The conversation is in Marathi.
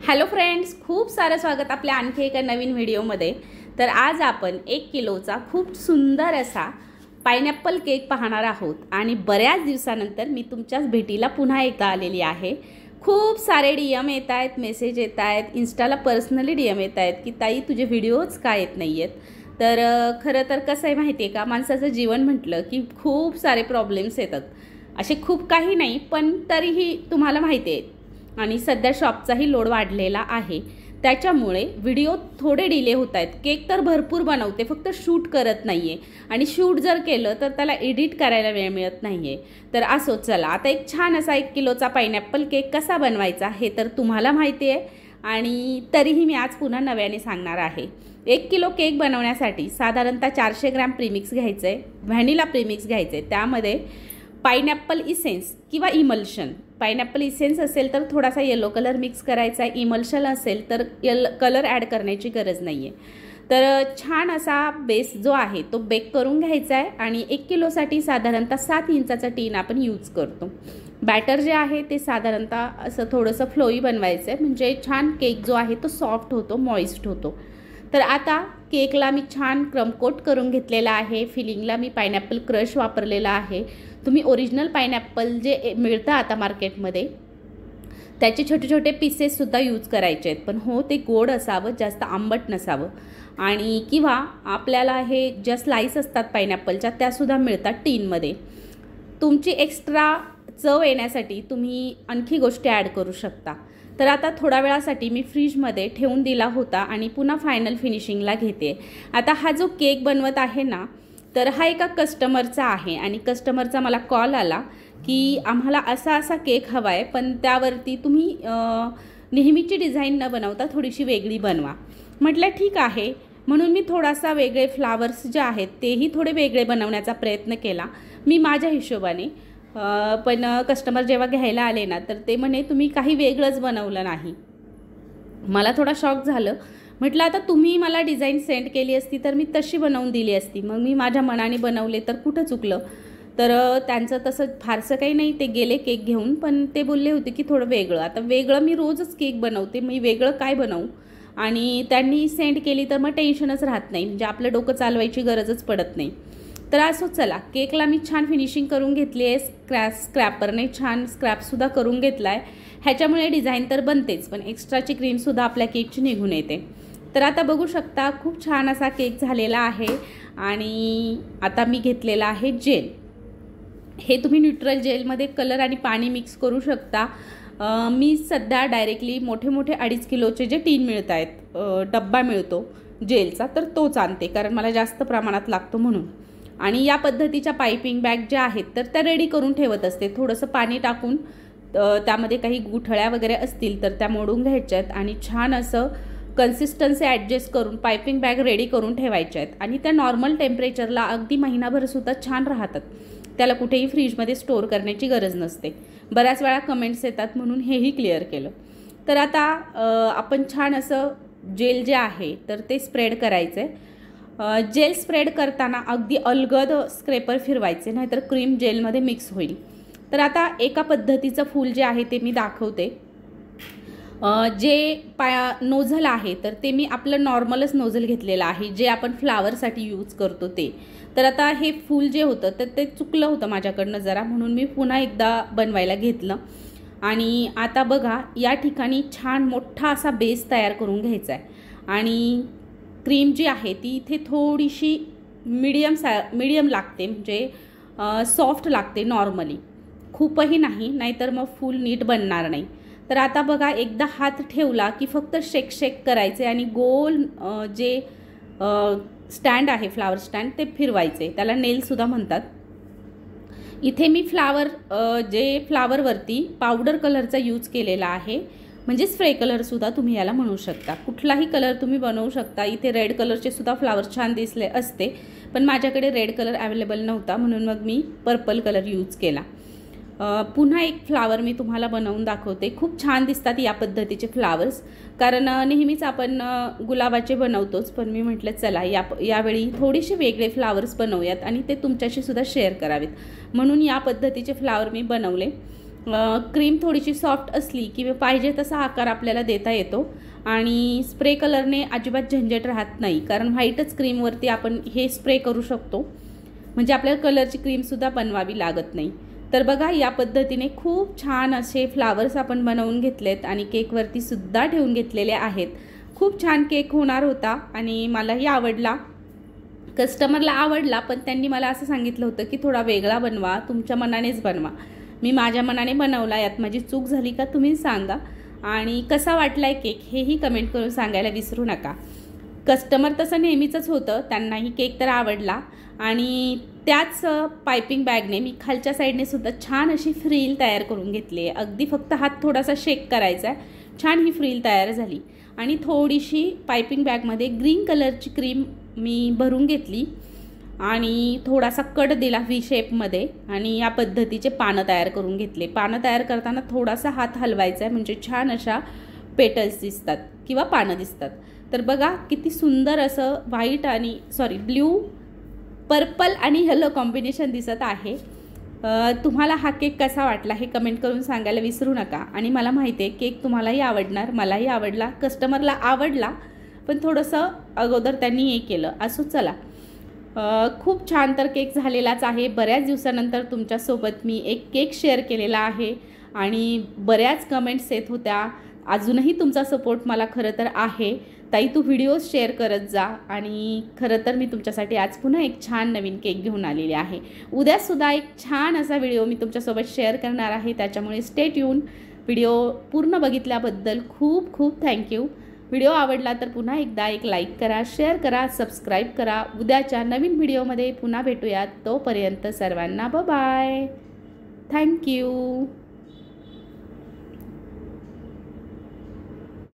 हॅलो फ्रेंड्स, खूप सारं स्वागत आपल्या आणखी एका नवीन व्हिडिओमध्ये। तर आज आपण 1 किलोचा खूप सुंदर असा पाइनएप्पल केक पाहणार आहोत आणि बऱ्याच दिवसानंतर मी तुमच्याच भेटीला पुन्हा एकदा आलेली आहे। खूप सारे डीएम येत आहेत, मेसेज येत आहेत, इन्स्टाला पर्सनली डीएम येत आहेत की ताई तुझे व्हिडिओज का येत नाही आहेत। तर खरं तर कसं आहे माहिती आहे का, माणसाचं जीवन म्हटलं की खूप सारे प्रॉब्लेम्स येतात। असे खूप काही नाही, पण तरीही तुम्हाला माहिती आहे आणि सध्या शॉपचाही लोड वाढलेला आहे, त्याच्यामुळे व्हिडिओ थोडे डिले होत आहेत। केक तर भरपूर बनवते, फक्त शूट करत नाही आहे आणि शूट जर केलं तर त्याला एडिट करायला वेळ मिळत नाही आहे। तर असो, चला आता एक छान असा 1 किलोचा पाइनएप्पल केक कसा बनवायचा हे तर तुम्हाला माहिती आहे आणि तरीही मी आज पुन्हा नव्याने सांगणार आहे। 1 किलो केक बनवण्यासाठी साधारणतः 400 ग्रॅम प्रीमिक्स घ्यायचं आहे, व्हॅनिला प्रीमिक्स घ्यायचं आहे। त्यामध्ये पाइनएप्पल इसेन्स किंवा इमल्शन, पाइनएप्पल इसेन्स असेल तर थोडासा येलो कलर मिक्स करायचा आहे, इमल्शन असेल तर कलर ॲड करण्याची गरज नाही आहे। तर छान असा बेस जो आहे तो बेक करून घ्यायचा आहे आणि 1 किलोसाठी साधारणतः 7 इंचाचा टीन आपण यूज करतो। बॅटर जे आहे ते साधारणतः असं थोडंसं फ्लोई बनवायचं आहे, म्हणजे छान केक जो आहे तो सॉफ्ट होतो, मॉइस्ट होतो। तर आता केकला मी छान क्रमकोट करून घेतलेला आहे। फिलिंगला मी पाइनएप्पल क्रश वापरलेला आहे। तुम्ही ओरिजिनल पाइनएप्पल जे मिळतं आता मार्केटमध्ये त्याचे छोटे छोटे पीसेससुद्धा यूज करायचे आहेत, पण हो ते गोड असावं, जास्त आंबट नसावं। आणि किंवा आपल्याला हे ज्या स्लाईस असतात पाइनएप्पलच्या त्यासुद्धा मिळतात टीनमध्ये। तुमची एक्स्ट्रा चव येण्यासाठी तुम्ही आणखी गोष्टी ॲड करू शकता। तर आता थोड्या वेळासाठी मी फ्रीजमध्ये ठेवून दिला होता आणि पुन्हा फायनल फिनिशिंगला घेते। आता हा जो केक बनवत आहे ना, तर हा एका कस्टमरचा आहे आणि कस्टमरचा मला कॉल आला की आम्हाला असा केक हवा आहे, पण त्यावरती तुम्ही नेहमीची डिझाईन न बनवता थोडीशी वेगळी बनवा। म्हटलं ठीक आहे, म्हणून मी थोडासा वेगळे फ्लावर्स जे आहेत तेही थोडे वेगळे बनवण्याचा प्रयत्न केला मी माझ्या हिशोबाने। पण कस्टमर जेव्हा घ्यायला आले ना, तर ते म्हणे तुम्ही काही वेगळंच बनवलं नाही। मला थोडा शॉक झालं। म्हटलं आता तुम्ही मला डिझाईन सेंड केली असती तर मी तशी बनवून दिली असती, मग मी माझ्या मनाने बनवले तर कुठं चुकलं। तर त्यांचं तसं फारसं काही नाही, ते गेले केक घेऊन, पण ते बोलले होते की थोडं वेगळं। आता वेगळं मी रोजच केक बनवते, मी वेगळं काय बनवू, आणि त्यांनी सेंड केली तर मग टेन्शनच राहत नाही, म्हणजे आपलं डोकं चालवायची गरजच पडत नाही। तर असो, चला केकला मी छान फिनिशिंग करून घेतली आहे, स्क्रॅपरने छान स्क्रॅपसुद्धा करून घेतला आहे। ह्याच्यामुळे डिझाईन तर बनतेच, पण एक्स्ट्राची क्रीमसुद्धा आपल्या केकची निघून येते। तर आता बघू शकता खूप छान असा केक झालेला आहे आणि आता मी घेतलेला आहे जेल। हे तुम्ही न्यूट्रल जेलमध्ये कलर आणि पाणी मिक्स करू शकता। मी सध्या डायरेक्टली मोठे 2.5 किलोचे जे टीन मिळत आहेत, डब्बा मिळतो जेलचा, तर तोच आणते, कारण मला जास्त प्रमाणात लागतो म्हणून। आणि या पद्धतीच्या पाइपिंग बॅग ज्या आहेत तर त्या रेडी करून ठेवत असते। थोडंसं पाणी टाकून त्यामध्ये काही गुठळ्या वगैरे असतील तर त्या मोडून घ्यायच्या आहेत आणि छान असं कन्सिस्टन्सी ॲडजस्ट करून पाइपिंग बॅग रेडी करून ठेवायच्या आहेत आणि त्या नॉर्मल टेम्परेचरला अगदी महिनाभरसुद्धा छान राहतात। त्याला कुठेही फ्रीजमध्ये स्टोअर करण्याची गरज नसते। बऱ्याच वेळा कमेंट्स येतात म्हणून हेही क्लिअर केलं। तर आता आपण छान असं जेल जे आहे तर ते स्प्रेड करायचं आहे। जेल स्प्रेड करताना अगदी अलगद स्क्रेपर फिरवायचे, नाहीतर क्रीम जेलमध्ये मिक्स होईल। तर आता एका पद्धतीचं फूल जे आहे ते मी दाखवते। जे नोझल आहे तर ते मी आपलं नॉर्मलच नोझल घेतलेलं आहे, जे आपण फ्लावरसाठी यूज करतो ते। तर आता हे फूल जे होतं तर ते चुकलं होतं माझ्याकडनं जरा, म्हणून मी पुन्हा एकदा बनवायला घेतलं। आणि आता बघा या ठिकाणी छान मोठा असा बेस तयार करून घ्यायचा आहे आणि क्रीम जी आहे ती इथे थोडीशी मीडियम लागते, म्हणजे सॉफ्ट लागते नॉर्मली, खूपही नाही, नाहीतर मग फूल नीट बनणार नाही। तर आता बघा एकदा हात ठेवला की फक्त शेक करायचे आणि गोल जे स्टँड आहे फ्लावर स्टँड ते फिरवायचे, त्याला नेलसुद्धा म्हणतात। इथे मी जे फ्लावरवरती पावडर कलरचा यूज केलेला आहे, म्हणजे स्प्रे कलरसुद्धा तुम्ही याला म्हणू शकता, कुठलाही कलर तुम्ही बनवू शकता। इथे रेड कलरचे सुद्धा फ्लावर छान दिसले असते, पण माझ्याकडे रेड कलर अवेलेबल नव्हता म्हणून मग मी पर्पल कलर यूज केला। पुन्हा एक फ्लावर मी तुम्हाला बनवून दाखवते। खूप छान दिसतात या पद्धतीचे फ्लावर्स, कारण नेहमीच आपण गुलाबाचे बनवतोच, पण मी म्हटलं चला यावेळी थोडेसे वेगळे फ्लावर्स बनवूयात आणि ते तुमच्याशी सुद्धा शेअर करावेत, म्हणून या पद्धतीचे फ्लावर मी बनवले। क्रीम थोडीशी सॉफ्ट असली की पाहिजे तसा आकार आपल्याला देता येतो आणि स्प्रे कलरने अजिबात झंझट राहत नाही, कारण व्हाईटच क्रीमवरती आपण हे स्प्रे करू शकतो, म्हणजे आपल्याला कलरची क्रीमसुद्धा बनवावी लागत नाही। तर बघा या पद्धतीने खूप छान असे फ्लावर्स आपण बनवून घेतलेत आणि केकवरती सुद्धा ठेवून घेतलेले आहेत। खूप छान केक होणार होता आणि मलाही आवडला, कस्टमरला आवडला, पण त्यांनी मला असं सांगितलं होतं की थोडा वेगळा बनवा, तुमच्या मनानेच बनवा। मी माझ्या मनाने बनवला, यात माझी चूक झाली का तुम्ही सांगा आणि कसा वाटलाय केक हेही कमेंट करून सांगायला विसरू नका। कस्टमर तसं नेहमीचंच होतं, त्यांनाही केक तर आवडला आणि त्याच पायपिंग बॅगने मी खालच्या साईडने सुद्धा छान अशी फ्रील तयार करून घेतली आहे। अगदी फक्त हात थोडासा शेक करायचा आहे, छान ही फ्रील तयार झाली आणि थोडीशी पायपिंग बॅगमध्ये ग्रीन कलरची क्रीम मी भरून घेतली आणि थोडासा कट दिला व्ही शेपमध्ये आणि या पद्धतीचे पानं तयार करून घेतले। पानं तयार करताना थोडासा हात हलवायचा आहे, म्हणजे छान अशा पेटल्स दिसतात किंवा पानं दिसतात। तर बघा किती सुंदर असं व्हाईट आणि ब्ल्यू, पर्पल आणि येलो कॉम्बिनेशन दिसत आहे। तुम्हाला हा केक कसा वाटला हे कमेंट करून सांगायला विसरू नका आणि मला माहिती आहे केक तुम्हालाही आवडणार, मलाही आवडला, कस्टमरला आवडला, पण थोडंसं अगोदर त्यांनी हे केलं, असो चला। खूप छान तर केक झालेलाच आहे। बऱ्याच दिवसानंतर तुमच्यासोबत मी एक केक शेअर केलेला आहे आणि बऱ्याच कमेंट्स येत होत्या, अजूनही तुमचा सपोर्ट मला खरं तर आहे। ताई तू व्हिडिओज शेअर करत जा आणि खरं तर मी तुमच्यासाठी आज पुन्हा एक छान नवीन केक घेऊन आलेली आहे। उद्यासुद्धा एक छान असा व्हिडिओ मी तुमच्यासोबत शेअर करणार आहे, त्याच्यामुळे स्टे ट्यून। व्हिडिओ पूर्ण बघितल्याबद्दल खूप खूप थँक्यू। व्हिडिओ आवडला तर पुन्हा एकदा एक लाईक करा, शेअर करा, सबस्क्राईब करा। उद्याच्या नवीन व्हिडिओमध्ये पुन्हा भेटूयात, तोपर्यंत सर्वांना बाय बाय, थँक्यू।